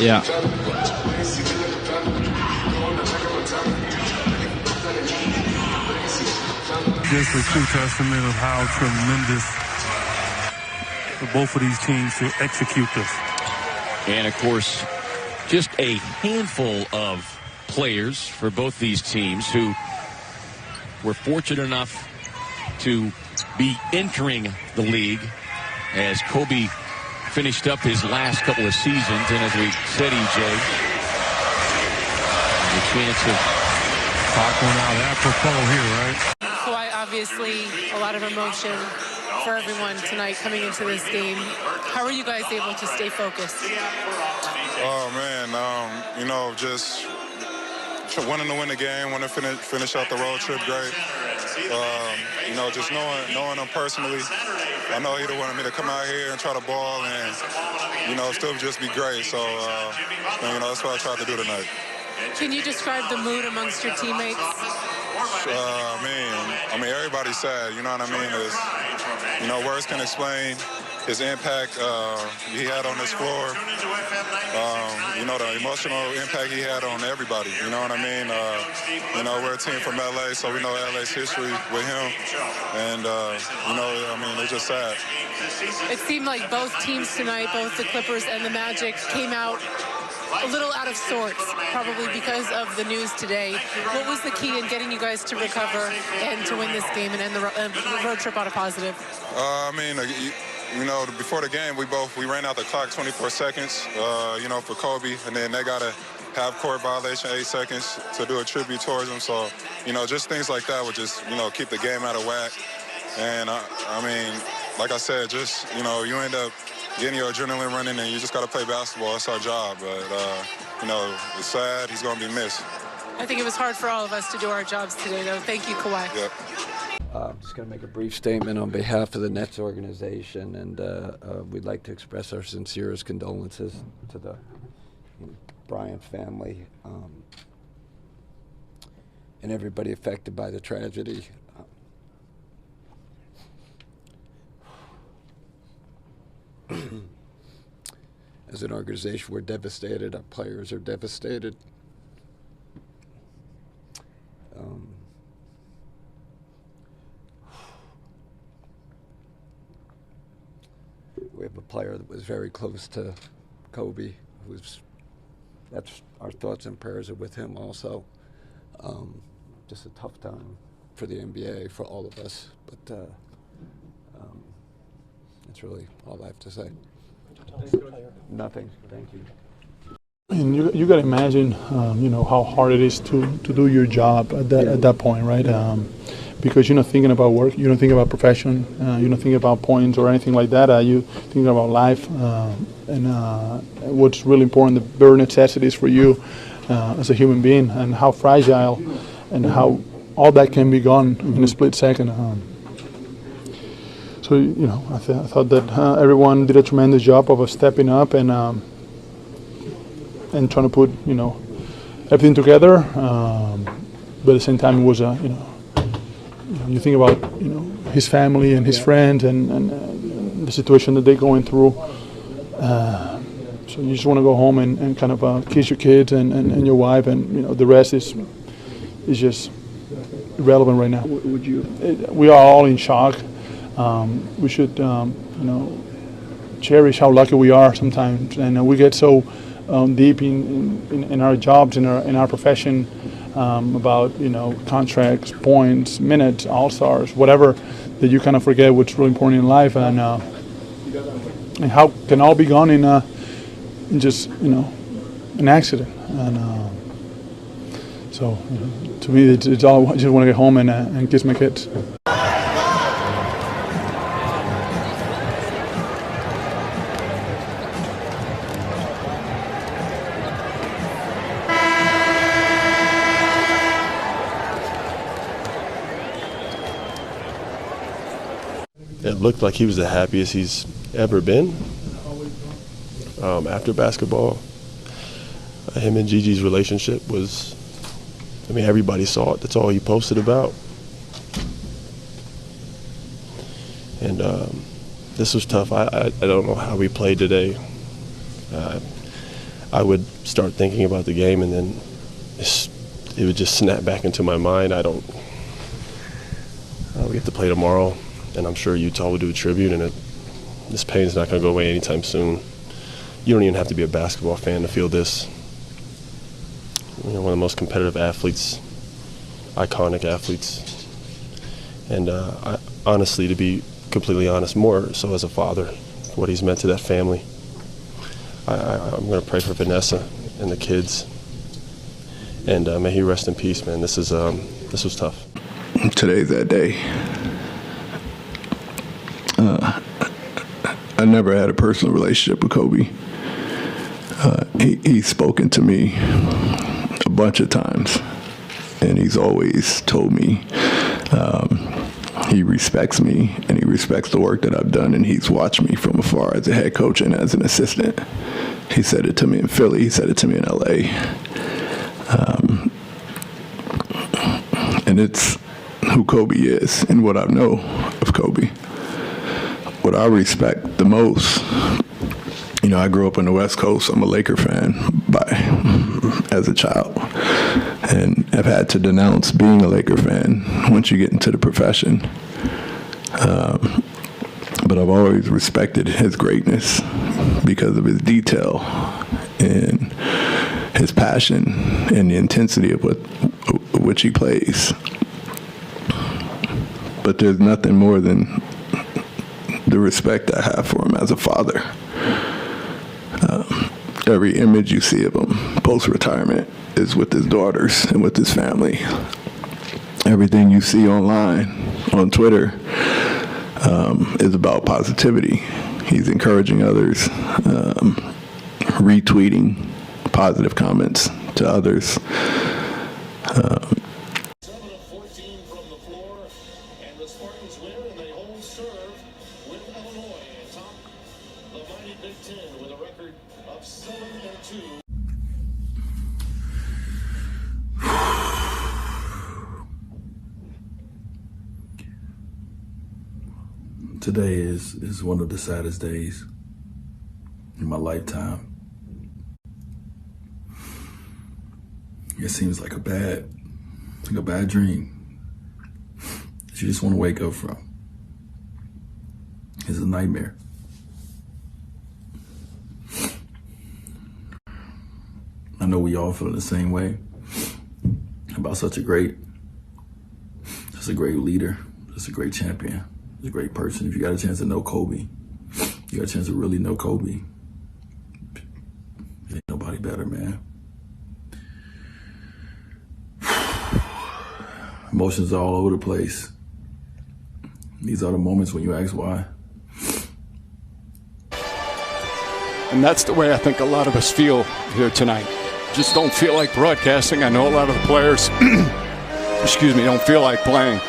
Yeah. Just a true testament of how tremendous for both of these teams to execute this. And of course, just a handful of players for both these teams who were fortunate enough to be entering the league as Kobe finished up his last couple of seasons. And as we said, EJ, the chance of Talk one out apropos here, right? Kawhi, obviously a lot of emotion for everyone tonight coming into this game. How are you guys able to stay focused? Oh man, just wanting to win the game, want to finish out the road trip great. Just knowing him personally, I know he'd have wanted me to come out here and try to ball and still just be great. So that's what I tried to do tonight. Can you describe the mood amongst your teammates? Everybody's sad. You know what I mean? Words can explain his impact he had on this floor. The emotional impact he had on everybody. You know what I mean? We're a team from LA, so we know LA's history with him. And, it's just sad. It seemed like both teams tonight, both the Clippers and the Magic, came out a little out of sorts, probably because of the news today. What was the key in getting you guys to recover and to win this game and end the road trip on a positive? Before the game, we ran out the clock 24 seconds, for Kobe, and then they got a half-court violation, 8 seconds to do a tribute towards him. So, just things like that would just, keep the game out of whack. And, like I said, just, you end up getting your adrenaline running, and you just got to play basketball. That's our job. But, it's sad. He's going to be missed. I think it was hard for all of us to do our jobs today, though. Thank you, Kawhi. Yep. I'm just going to make a brief statement on behalf of the Nets organization, and we'd like to express our sincerest condolences to the Bryant family and everybody affected by the tragedy. As an organization, we're devastated. Our players are devastated. We have a player that was very close to Kobe. That's our thoughts and prayers are with him also. Just a tough time for the NBA, for all of us. But that's really all I have to say. Nothing. Thank you. And you got to imagine, how hard it is to do your job at that point, right? Because you're not thinking about work, you don't think about profession, you don't think about points or anything like that. You think about life and what's really important, the bare necessities for you as a human being, and how fragile and how all that can be gone in a split second. So I thought that everyone did a tremendous job of stepping up and trying to put everything together. But at the same time, it was you think about his family and his friends and the situation that they're going through. So you just want to go home and kind of kiss your kids and your wife, and the rest is just irrelevant right now. Would you? We are all in shock. We should cherish how lucky we are sometimes, and we get so deep in our jobs, in our profession, about contracts, points, minutes, all-stars, whatever, that you kind of forget what's really important in life, and how can all be gone in just an accident. And so to me, it's all, I just want to get home and kiss my kids. it looked like he was the happiest he's ever been after basketball. Him and Gigi's relationship was, I mean, everybody saw it. That's all he posted about. And this was tough. I don't know how we played today. I would start thinking about the game, and then it would just snap back into my mind. We have to play tomorrow, and I'm sure Utah will do a tribute, and this pain's not going to go away anytime soon. You don't even have to be a basketball fan to feel this. You know, one of the most competitive athletes, iconic athletes. And honestly, to be completely honest, more so as a father, what he's meant to that family. I'm going to pray for Vanessa and the kids. And may he rest in peace, man. This was tough. Today's that day. I never had a personal relationship with Kobe. He's spoken to me a bunch of times, and he's always told me he respects me and he respects the work that I've done, and he's watched me from afar as a head coach and as an assistant. He said it to me in Philly. He said it to me in LA. And it's who Kobe is and what I know of Kobe. What I respect the most, you know, I grew up on the West Coast. I'm a Laker fan as a child, and I've had to denounce being a Laker fan once you get into the profession. But I've always respected his greatness because of his detail and his passion and the intensity of which he plays. But there's nothing more than the respect I have for him as a father. Every image you see of him post-retirement is with his daughters and with his family. Everything you see online, on Twitter, is about positivity. He's encouraging others, retweeting positive comments to others. 7 of 14 from the floor, and the Spartans win, and they hold serve with Illinois atop the mighty Big Ten with a record of 7-2. Today is one of the saddest days in my lifetime. It seems like a bad dream that you just want to wake up from. It's a nightmare. I know we all feel the same way about such a great leader, just a great champion, just a great person. If you got a chance to know Kobe, you got a chance to really know Kobe, ain't nobody better, man. Emotions are all over the place. These are the moments when you ask why. And that's the way I think a lot of us feel here tonight. Just don't feel like broadcasting. I know a lot of the players, don't feel like playing.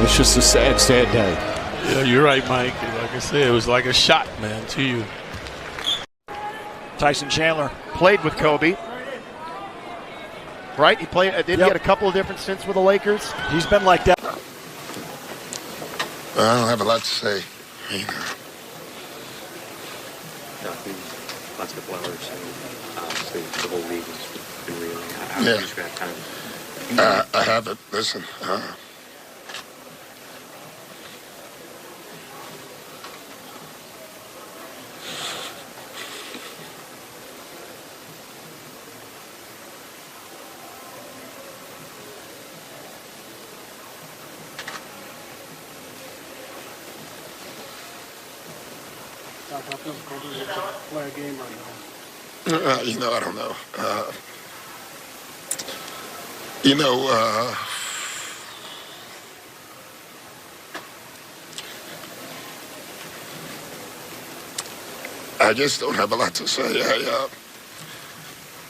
It's just a sad, sad day. Yeah, you're right, Mike. Like I said, it was like a shot, man, to you. Tyson Chandler played with Kobe. Right? He had a couple of different stints with the Lakers. He's been like that. I don't have a lot to say. Lots of flowers, and obviously the whole league has been reeling. How would you describe time? I haven't. Listen. Play a game right now. I don't know. I just don't have a lot to say.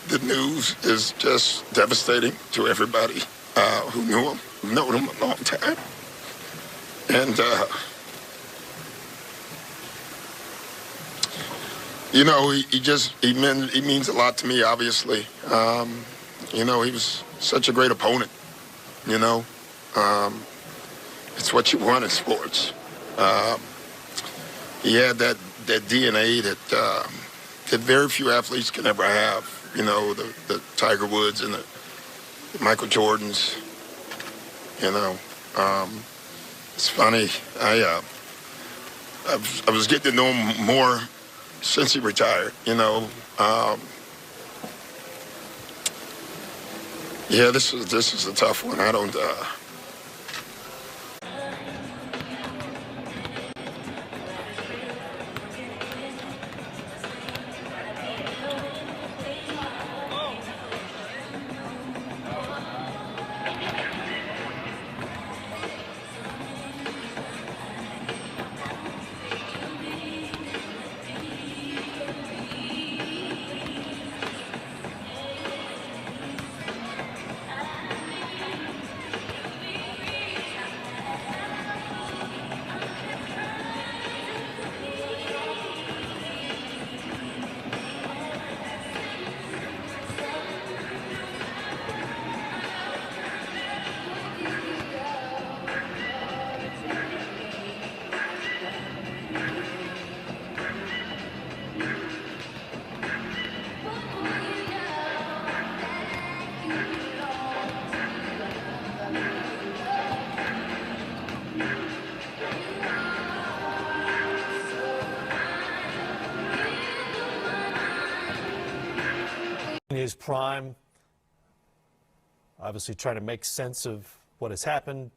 The news is just devastating to everybody who knew him, known him a long time. And You know, he means a lot to me, obviously. You know, he was such a great opponent, you know. It's what you want in sports. He had that DNA that very few athletes can ever have. You know, the Tiger Woods and the Michael Jordans. You know, it's funny. I was getting to know him more since he retired. You know, yeah, this is a tough one. I don't. In his prime, obviously trying to make sense of what has happened.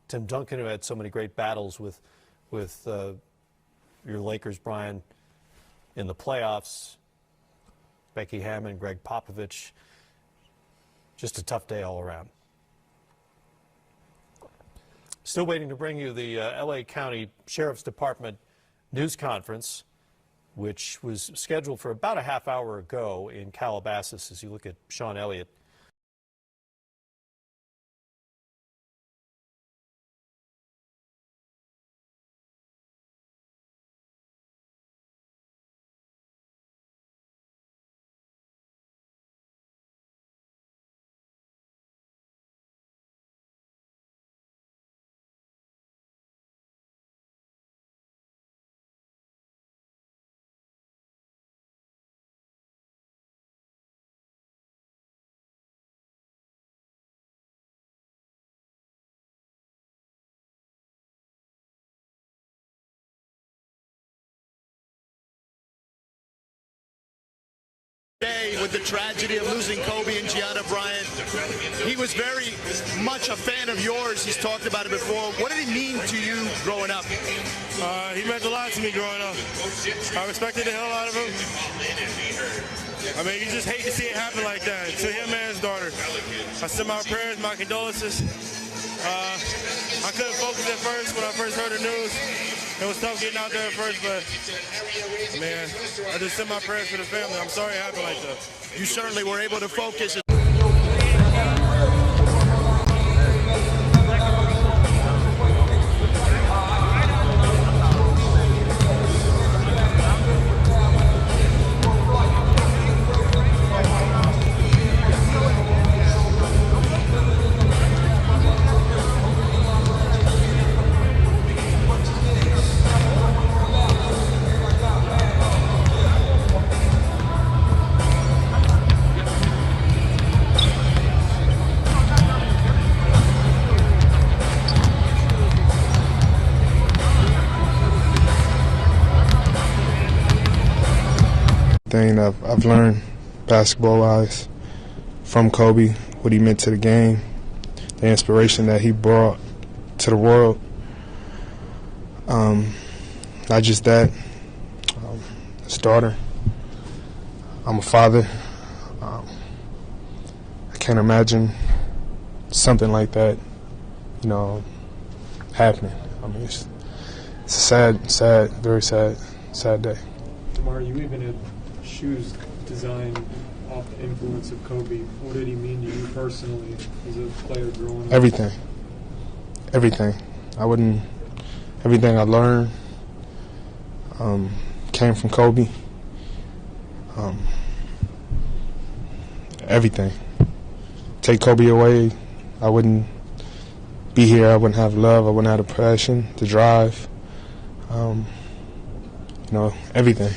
Tim Duncan, who had so many great battles with your Lakers, Brian, in the playoffs. Becky Hammon, Greg Popovich. Just a tough day all around. Still waiting to bring you the LA County Sheriff's Department news conference, which was scheduled for about a half hour ago in Calabasas, as you look at Sean Elliott. With the tragedy of losing Kobe and Gianna Bryant, he was very much a fan of yours. He's talked about it before. What did he mean to you growing up? He meant a lot to me growing up. I respected the hell out of him. I mean, you just hate to see it happen like that. To him and his daughter, I send my prayers, my condolences. I couldn't focus at first when I first heard the news. It was tough getting out there at first, but, man, I just send my prayers for the family. I'm sorry it happened like that. You certainly were able to focus. Thing I've learned basketball-wise from Kobe, what he meant to the game, the inspiration that he brought to the world. Not just that, his daughter. I'm a father. I can't imagine something like that, you know, happening. I mean, it's a sad, very sad day. Tomorrow, you even had shoes designed off the influence of Kobe. What did he mean to you personally as a player growing up? Everything. Everything I learned came from Kobe. everything. Take Kobe away, I wouldn't be here. I wouldn't have love. I wouldn't have the passion, the drive. Everything.